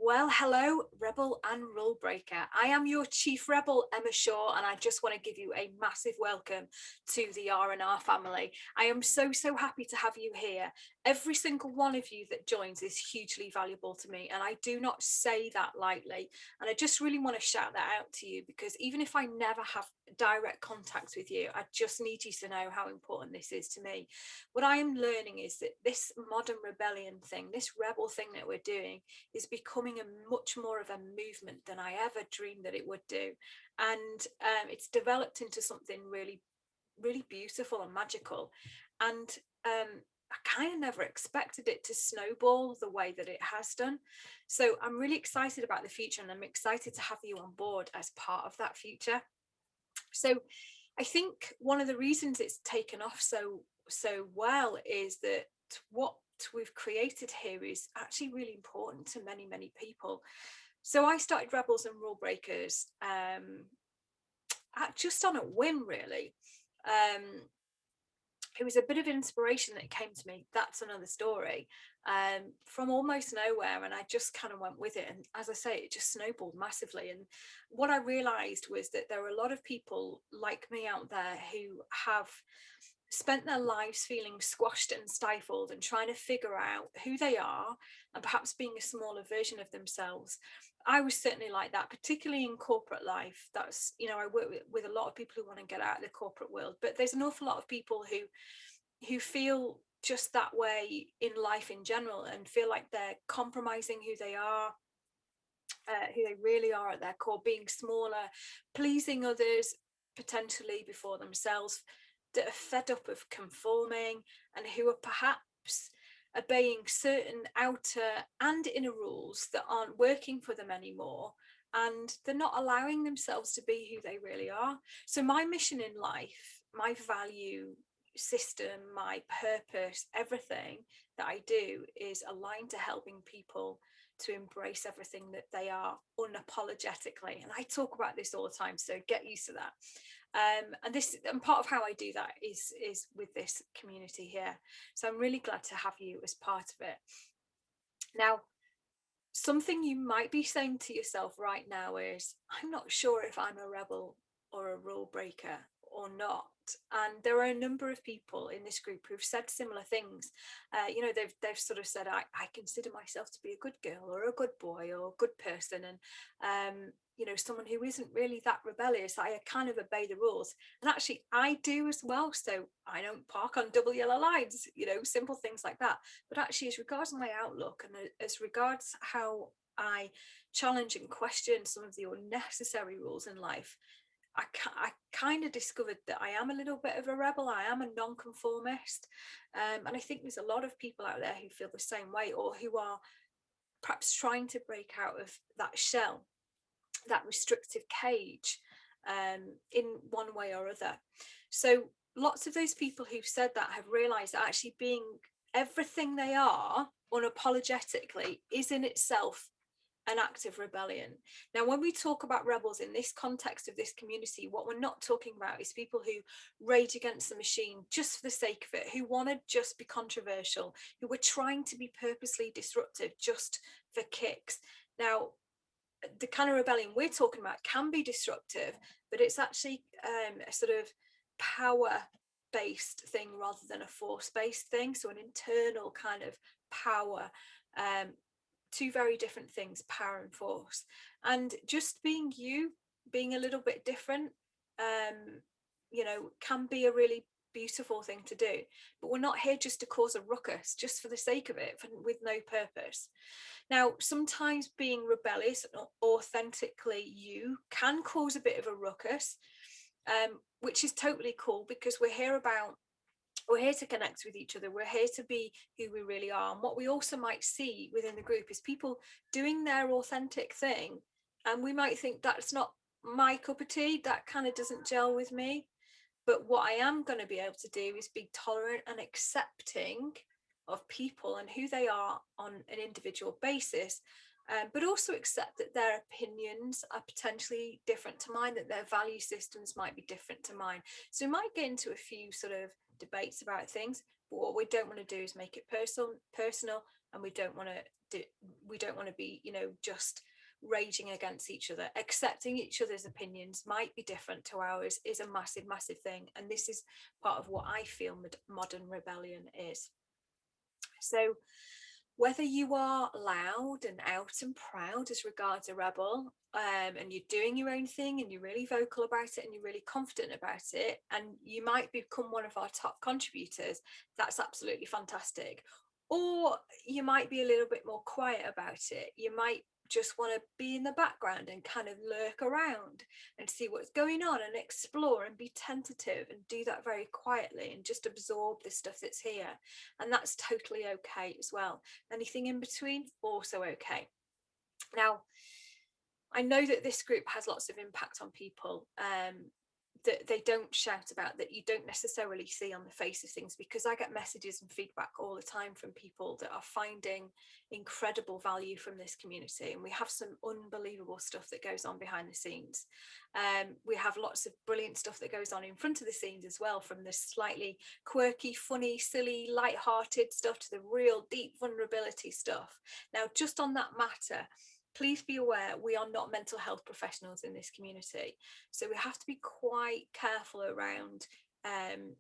Well, hello, Rebel and Rule Breaker. I am your Chief Rebel, Emma Shaw, and I just want to give you a massive welcome to the R&R family. I am so happy to have you here. Every single one of you that joins is hugely valuable to me, and I do not say that lightly. And I just really want to shout that out to you because even if I never have direct contact with you, I just need you to know how important this is to me. What I am learning is that this modern rebellion thing, this rebel thing that we're doing, is becoming a much more of a movement than I ever dreamed that it would do. And it's developed into something really beautiful and magical. And I kind of never expected it to snowball the way that it has done. So I'm really excited about the future, and I'm excited to have you on board as part of that future. So I think one of the reasons it's taken off so well is that what we've created here is actually really important to many people. So I started Rebels and Rule Breakers just on a whim, really. Um, it was a bit of inspiration that came to me. That's another story, from almost nowhere, and I just kind of went with it. And as I say, it just snowballed massively. And what I realized was that there are a lot of people like me out there who have spent their lives feeling squashed and stifled and trying to figure out who they are and perhaps being a smaller version of themselves. I was certainly like that, particularly in corporate life. That's, I work with a lot of people who want to get out of the corporate world, but there's an awful lot of people who feel just that way in life in general and feel like they're compromising who they really are at their core, being smaller, pleasing others potentially before themselves, that are fed up of conforming and who are perhaps obeying certain outer and inner rules that aren't working for them anymore, and they're not allowing themselves to be who they really are. So my mission in life, my value system, my purpose, everything that I do is aligned to helping people to embrace everything that they are unapologetically. And I talk about this all the time, so get used to that. And part of how I do that is with this community here. So I'm really glad to have you as part of it. Now, something you might be saying to yourself right now is, I'm not sure if I'm a rebel or a rule breaker or not. And there are a number of people in this group who've said similar things. They've sort of said, I consider myself to be a good girl or a good boy or a good person. And someone who isn't really that rebellious. I kind of obey the rules. And actually, I do as well. So I don't park on double yellow lines, simple things like that. But actually, as regards my outlook and as regards how I challenge and question some of the unnecessary rules in life, I kind of discovered that I am a little bit of a rebel. I am a nonconformist. And I think there's a lot of people out there who feel the same way, or who are perhaps trying to break out of that shell, that restrictive cage, in one way or other. So lots of those people who've said that have realized that actually being everything they are unapologetically is in itself an act of rebellion. Now, when we talk about rebels in this context of this community, what we're not talking about is people who rage against the machine just for the sake of it, who want to just be controversial, who are trying to be purposely disruptive just for kicks. Now, the kind of rebellion we're talking about can be disruptive, but it's actually a sort of power based thing rather than a force based thing. So an internal kind of power, two very different things, power and force. And just being you, being a little bit different, can be a really beautiful thing to do. But we're not here just to cause a ruckus just for the sake of it, with no purpose. Now, sometimes being rebellious and authentically you can cause a bit of a ruckus, which is totally cool, because we're here to connect with each other. We're here to be who we really are. And what we also might see within the group is people doing their authentic thing. And we might think, that's not my cup of tea. That kind of doesn't gel with me. But what I am going to be able to do is be tolerant and accepting of people and who they are on an individual basis, but also accept that their opinions are potentially different to mine, that their value systems might be different to mine. So we might get into a few sort of debates about things, but what we don't want to do is make it personal. and we don't want to be, just raging against each other. Accepting each other's opinions might be different to ours is a massive thing, and this is part of what I feel modern rebellion is. So whether you are loud and out and proud as regards a rebel, and you're doing your own thing and you're really vocal about it and you're really confident about it, and you might become one of our top contributors, that's absolutely fantastic. Or you might be a little bit more quiet about it. You might just want to be in the background and kind of lurk around and see what's going on and explore and be tentative and do that very quietly and just absorb the stuff that's here. And that's totally okay as well. Anything in between, also okay. Now, I know that this group has lots of impact on people, that they don't shout about, that you don't necessarily see on the face of things, because I get messages and feedback all the time from people that are finding incredible value from this community, and we have some unbelievable stuff that goes on behind the scenes. We have lots of brilliant stuff that goes on in front of the scenes as well, from the slightly quirky, funny, silly, light-hearted stuff to the real deep vulnerability stuff. Now, just on that matter, please be aware we are not mental health professionals in this community, so we have to be quite careful around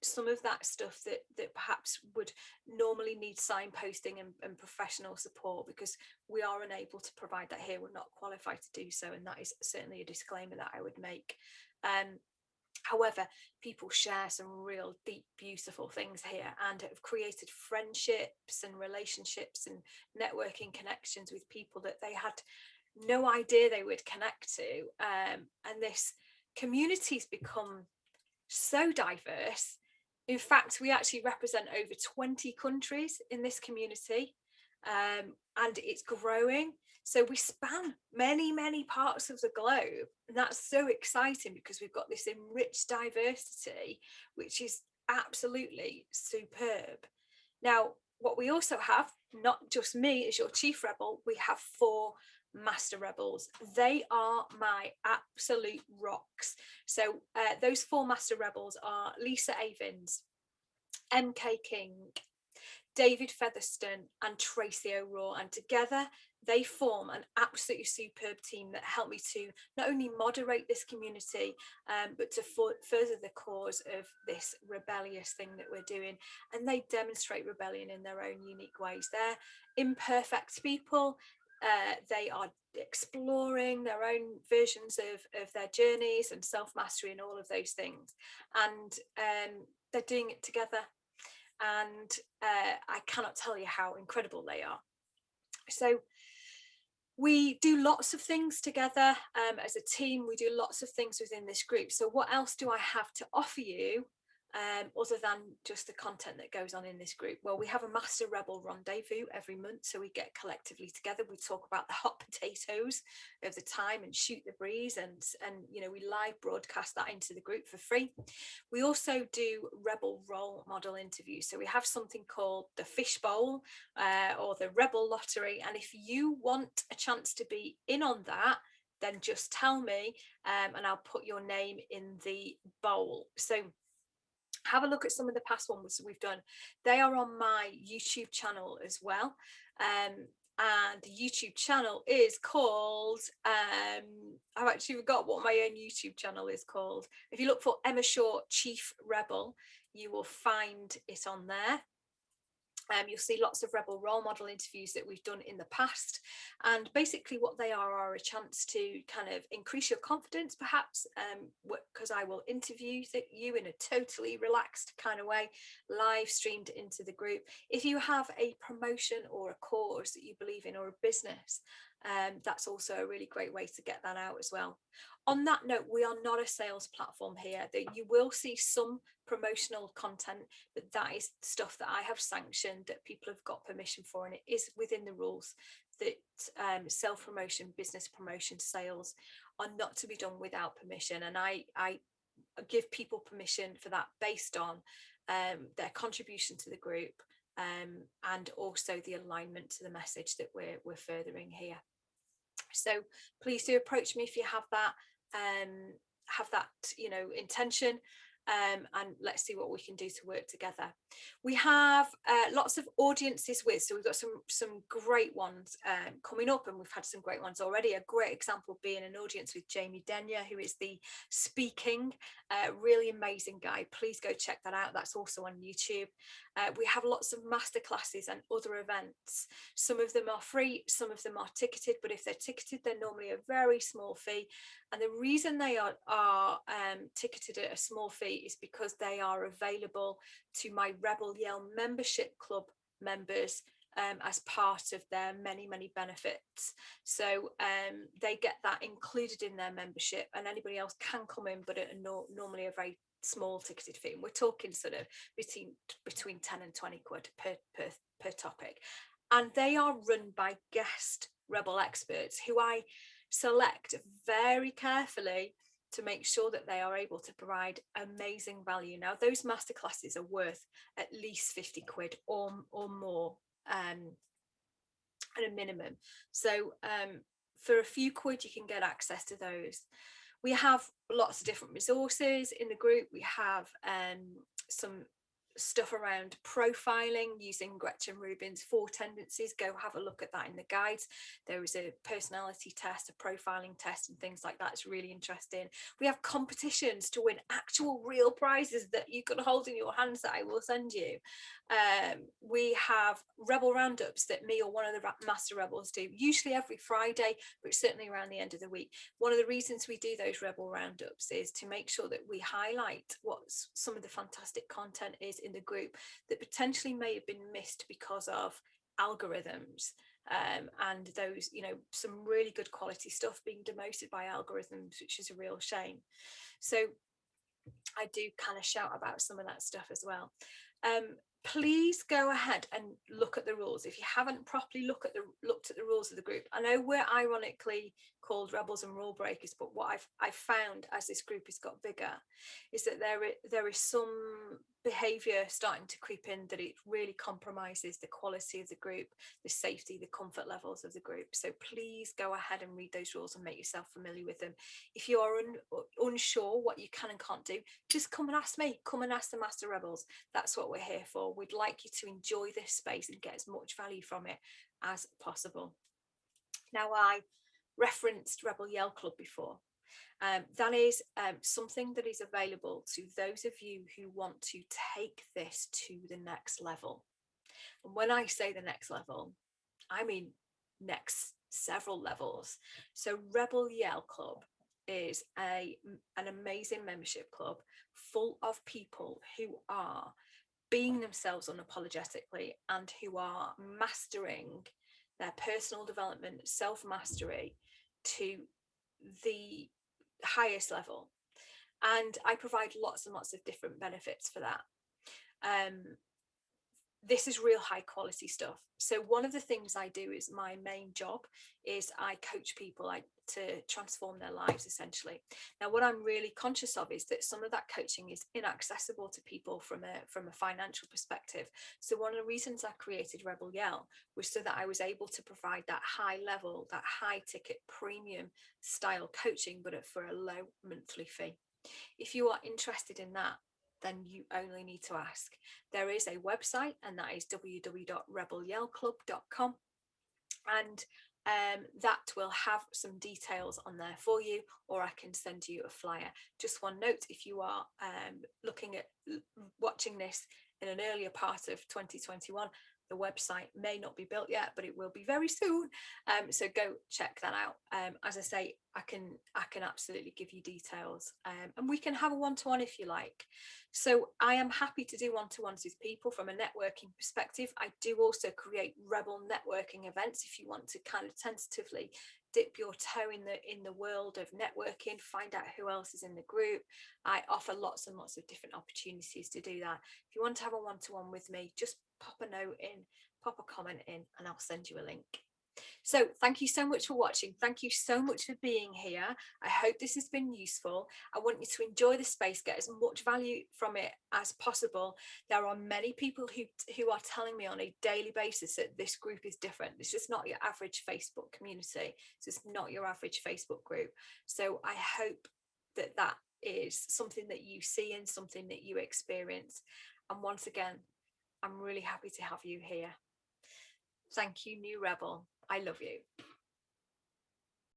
some of that stuff that perhaps would normally need signposting and professional support, because we are unable to provide that here. We're not qualified to do so, and that is certainly a disclaimer that I would make. However, people share some real deep, beautiful things here and have created friendships and relationships and networking connections with people that they had no idea they would connect to. And this community's become so diverse. In fact, we actually represent over 20 countries in this community, and it's growing. So we span many parts of the globe, and that's so exciting because we've got this enriched diversity, which is absolutely superb. Now, what we also have, not just me as your chief rebel, we have 4 master rebels. They are my absolute rocks. So those 4 master rebels are Lisa Avins, MK King, David Featherstone and Tracy O'Rourke, and together they form an absolutely superb team that help me to not only moderate this community, but to further the cause of this rebellious thing that we're doing. And they demonstrate rebellion in their own unique ways. They're imperfect people. They are exploring their own versions of their journeys and self-mastery and all of those things. And they're doing it together. And I cannot tell you how incredible they are. So we do lots of things together as a team. We do lots of things within this group. So what else do I have to offer you other than just the content that goes on in this group? Well, we have a Master Rebel rendezvous every month, so we get collectively together. We talk about the hot potatoes of the time and shoot the breeze, and we live broadcast that into the group for free. We also do Rebel role model interviews, so we have something called the Fishbowl or the Rebel Lottery, and if you want a chance to be in on that, then just tell me and I'll put your name in the bowl. So have a look at some of the past ones we've done. They are on my YouTube channel as well. And the YouTube channel is called, I've actually forgot what my own YouTube channel is called. If you look for Emma Shaw Chief Rebel, you will find it on there. You'll see lots of Rebel role model interviews that we've done in the past, and basically what they are a chance to kind of increase your confidence, perhaps, because I will interview you in a totally relaxed kind of way, live streamed into the group. If you have a promotion or a cause that you believe in, or a business, that's also a really great way to get that out as well. On that note, we are not a sales platform here. That you will see some promotional content, but that is stuff that I have sanctioned, that people have got permission for, and it is within the rules that self-promotion, business promotion, sales are not to be done without permission. And I give people permission for that based on their contribution to the group, and also the alignment to the message that we're furthering here. So please do approach me if you have that intention. and let's see what we can do to work together. We have lots of audiences with, so we've got some great ones coming up, and we've had some great ones already. A great example being an audience with Jamie Denyer, who is the Speaking, really amazing guy. Please go check that out. That's also on YouTube. We have lots of masterclasses and other events. Some of them are free, some of them are ticketed, but if they're ticketed, they're normally a very small fee. And the reason they are ticketed at a small fee is because they are available to my Rebel Yell membership club members as part of their many benefits. So they get that included in their membership, and anybody else can come in, but at normally a very small ticketed fee. And we're talking sort of between 10 and 20 quid per topic. And they are run by guest Rebel experts who I select very carefully to make sure that they are able to provide amazing value. Now, those masterclasses are worth at least 50 quid or more at a minimum. So for a few quid, you can get access to those. We have lots of different resources in the group. We have some stuff around profiling using Gretchen Rubin's 4 tendencies. Go have a look at that in the guides. There is a personality test, a profiling test, and things like that. It's really interesting. We have competitions to win actual real prizes that you can hold in your hands that I will send you. We have Rebel roundups that me or one of the Master Rebels do, usually every Friday, but certainly around the end of the week. One of the reasons we do those Rebel roundups is to make sure that we highlight what some of the fantastic content is in the group that potentially may have been missed because of algorithms, and those, you know, some really good quality stuff being demoted by algorithms, which is a real shame. So I do kind of shout about some of that stuff as well. Please go ahead and look at the rules if you haven't properly looked at the rules of the group. I know we're ironically called Rebels and Rule Breakers, but what I've found as this group has got bigger is that there is some behavior starting to creep in that it really compromises the quality of the group, the safety, the comfort levels of the group. So please go ahead and read those rules and make yourself familiar with them. If you are unsure what you can and can't do, just come and ask me, come and ask the Master Rebels. That's what we're here for. We'd like you to enjoy this space and get as much value from it as possible. Now, I referenced Rebel Yell Club before. That is something that is available to those of you who want to take this to the next level. And when I say the next level, I mean next several levels. So Rebel Yell Club is an amazing membership club full of people who are being themselves unapologetically and who are mastering their personal development, self-mastery to the highest level. And I provide lots and lots of different benefits for that. This is real high quality stuff. So one of the things I do is my main job is I coach people to transform their lives, essentially. Now, what I'm really conscious of is that some of that coaching is inaccessible to people from a financial perspective. So one of the reasons I created Rebel Yell was so that I was able to provide that high level, that high ticket premium style coaching, but for a low monthly fee. If you are interested in that, then you only need to ask. There is a website, and that is www.rebelyellclub.com, and that will have some details on there for you, or I can send you a flyer. Just one note, if you are looking at watching this in an earlier part of 2021, the website may not be built yet, but it will be very soon. So go check that out. As I say, I can absolutely give you details, and we can have a one-to-one if you like. So I am happy to do one-to-ones with people from a networking perspective. I do also create Rebel networking events if you want to kind of tentatively dip your toe in the world of networking, find out who else is in the group. I offer lots and lots of different opportunities to do that. If you want to have a one-to-one with me, just pop a note in, pop a comment in, and I'll send you a link. So thank you so much for watching. Thank you so much for being here. I hope this has been useful. I want you to enjoy the space, get as much value from it as possible. There are many people who are telling me on a daily basis that this group is different. This is not your average Facebook community. This is not your average Facebook group. So I hope that is something that you see and something that you experience. And once again, I'm really happy to have you here. Thank you, New Rebel. I love you.